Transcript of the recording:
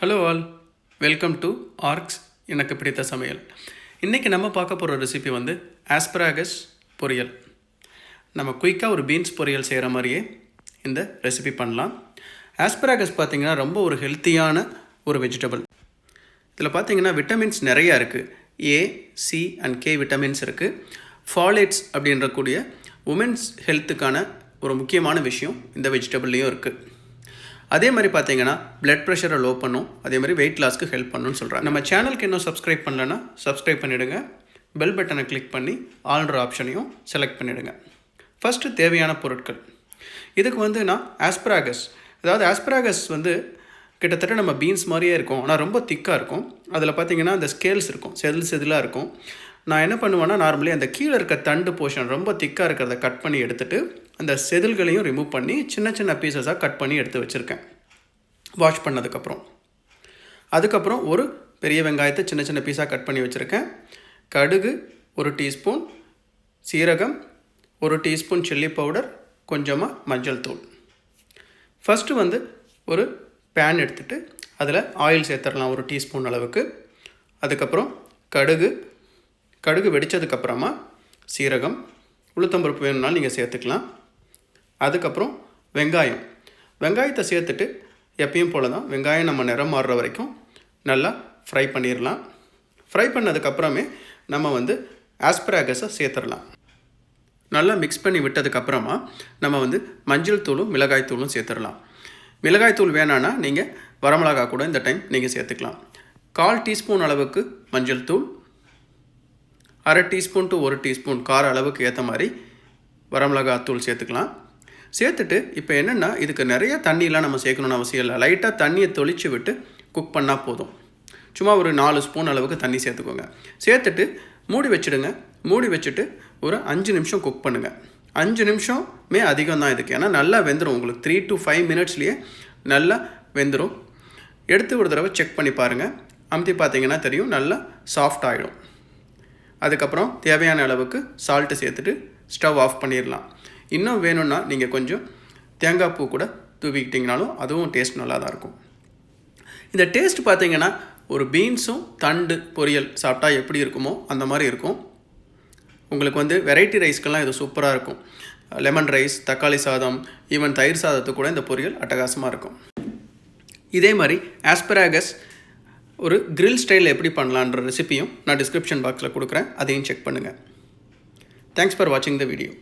Hello all, welcome to arcs எனக்கு பிடித்த சமையல். இன்றைக்கி நம்ம பார்க்க போகிற ரெசிபி வந்து ஆஸ்பராகஸ் பொரியல். நம்ம குயிக்காக ஒரு பீன்ஸ் பொரியல் செய்கிற மாதிரியே இந்த ரெசிபி பண்ணலாம். ஆஸ்பராகஸ் பார்த்திங்கன்னா ரொம்ப ஒரு ஹெல்த்தியான ஒரு வெஜிடபிள். இதில் பார்த்திங்கன்னா விட்டமின்ஸ் நிறையா இருக்குது. ஏ, சி அண்ட் கே விட்டமின்ஸ் இருக்குது. ஃபாலேட்ஸ் அப்படின்ற கூடிய உமன்ஸ் ஹெல்த்துக்கான ஒரு முக்கியமான விஷயம் இந்த வெஜிடபிள்லேயும் இருக்குது. அதே மாதிரி பார்த்தீங்கன்னா பிளட் ப்ரெஷரை லோ பண்ணும், அதே மாதிரி வெயிட் லாஸ்க்கு ஹெல்ப் பண்ணணும்னு சொல்கிறாங்க. நம்ம சேனலுக்கு இன்னும் சப்ஸ்கிரைப் பண்ணலன்னா சப்ஸ்கிரைப் பண்ணிவிடுங்க. பெல் பட்டனை கிளிக் பண்ணி ஆல்ன்ற ஆப்ஷனையும் செலக்ட் பண்ணிவிடுங்க. ஃபஸ்ட்டு தேவையான பொருட்கள். இதுக்கு வந்து நான் ஆஸ்பராகஸ் வந்து கிட்டத்தட்ட நம்ம பீன்ஸ் மாதிரியே இருக்கும், ஆனால் ரொம்ப திக்காக இருக்கும். அதில் பார்த்திங்கன்னா அந்த ஸ்கேல்ஸ் இருக்கும், செதிலாக இருக்கும். நான் என்ன பண்ணுவேன்னா நார்மலி அந்த கீழே இருக்க தண்டு போர்ஷன் ரொம்ப திக்காக இருக்கிறத கட் பண்ணி எடுத்துகிட்டு அந்த செதில்களையும் ரிமூவ் பண்ணி சின்ன சின்ன பீசஸாக கட் பண்ணி எடுத்து வச்சுருக்கேன் வாஷ் பண்ணதுக்கப்புறம். அதுக்கப்புறம் ஒரு பெரிய வெங்காயத்தை சின்ன சின்ன பீஸாக கட் பண்ணி வச்சுருக்கேன். கடுகு 1 டீஸ்பூன், சீரகம் 1 டீஸ்பூன், சில்லி பவுடர், கொஞ்சமாக மஞ்சள் தூள். ஃபஸ்ட்டு வந்து ஒரு பேன் எடுத்துகிட்டு அதில் ஆயில் சேர்த்துடலாம் 1 டீஸ்பூன் அளவுக்கு. அதுக்கப்புறம் கடுகு வெடித்ததுக்கப்புறமா சீரகம், உளுத்தம்பருப்பு வேணும்னாலும் நீங்கள் சேர்த்துக்கலாம். அதுக்கப்புறம் வெங்காயத்தை சேர்த்துட்டு எப்பயும் போல தான் வெங்காயம் நம்ம நிறம் மாறுற வரைக்கும் நல்லா ஃப்ரை பண்ணிடலாம். ஃப்ரை பண்ணதுக்கப்புறமே நம்ம வந்து ஆஸ்பராகஸை சேர்த்துடலாம். நல்லா மிக்ஸ் பண்ணி விட்டதுக்கப்புறமா நம்ம வந்து மஞ்சள் தூளும் மிளகாய் தூளும் சேர்த்துடலாம். மிளகாய் தூள் வேணான்னா நீங்கள் வரமிளகா கூட இந்த டைம் நீங்கள் சேர்த்துக்கலாம். 1/4 டீஸ்பூன் அளவுக்கு மஞ்சள் தூள், 1/2 டீஸ்பூன் டு 1 டீஸ்பூன் கார அளவுக்கு ஏற்ற மாதிரி வரமிளகா தூள் சேர்த்துக்கலாம். சேர்த்துட்டு இப்போ என்னென்னா இதுக்கு நிறைய தண்ணியெலாம் நம்ம சேர்க்கணுன்னு அவசியம் இல்லை. லைட்டாக தண்ணியை தொளிச்சு விட்டு குக் பண்ணால் போதும். சும்மா ஒரு 4 ஸ்பூன் அளவுக்கு தண்ணி சேர்த்துக்கோங்க. சேர்த்துட்டு மூடி வச்சுடுங்க. மூடி வச்சுட்டு ஒரு 5 நிமிஷம் குக் பண்ணுங்கள். 5 நிமிஷமே அதிகம் தான் இதுக்கு, ஏன்னா நல்லா வெந்துடும். உங்களுக்கு 3 to 5 மினிட்ஸ்லேயே நல்லா வெந்துடும். எடுத்து ஒரு தடவை செக் பண்ணி பாருங்கள். அமுத்தி பார்த்தீங்கன்னா தெரியும், நல்லா சாஃப்ட் ஆகிடும். அதுக்கப்புறம் தேவையான அளவுக்கு சால்ட்டு சேர்த்துட்டு ஸ்டவ் ஆஃப் பண்ணிடலாம். இன்னும் வேணும்னா நீங்கள் கொஞ்சம் தேங்காய் பூ கூட தூவிக்கிட்டிங்கனாலும் அதுவும் டேஸ்ட் நல்லா தான் இருக்கும். இந்த டேஸ்ட் பார்த்திங்கன்னா ஒரு பீன்ஸும் தண்டு பொரியல் சாப்பிட்டா எப்படி இருக்குமோ அந்த மாதிரி இருக்கும். உங்களுக்கு வந்து வெரைட்டி ரைஸ்க்கெல்லாம் இது சூப்பராக இருக்கும். லெமன் ரைஸ், தக்காளி சாதம், ஈவன் தயிர் சாதத்துக்கு கூட இந்த பொரியல் அட்டகாசமாக இருக்கும். இதே மாதிரி ஆஸ்பராகஸ் ஒரு கிரில் ஸ்டைலில் எப்படி பண்ணலான்ற ரெசிபியும் நான் டிஸ்கிரிப்ஷன் பாக்ஸில் கொடுக்குறேன், அதையும் செக் பண்ணுங்கள். தேங்க்ஸ் ஃபார் வாட்சிங் த வீடியோ.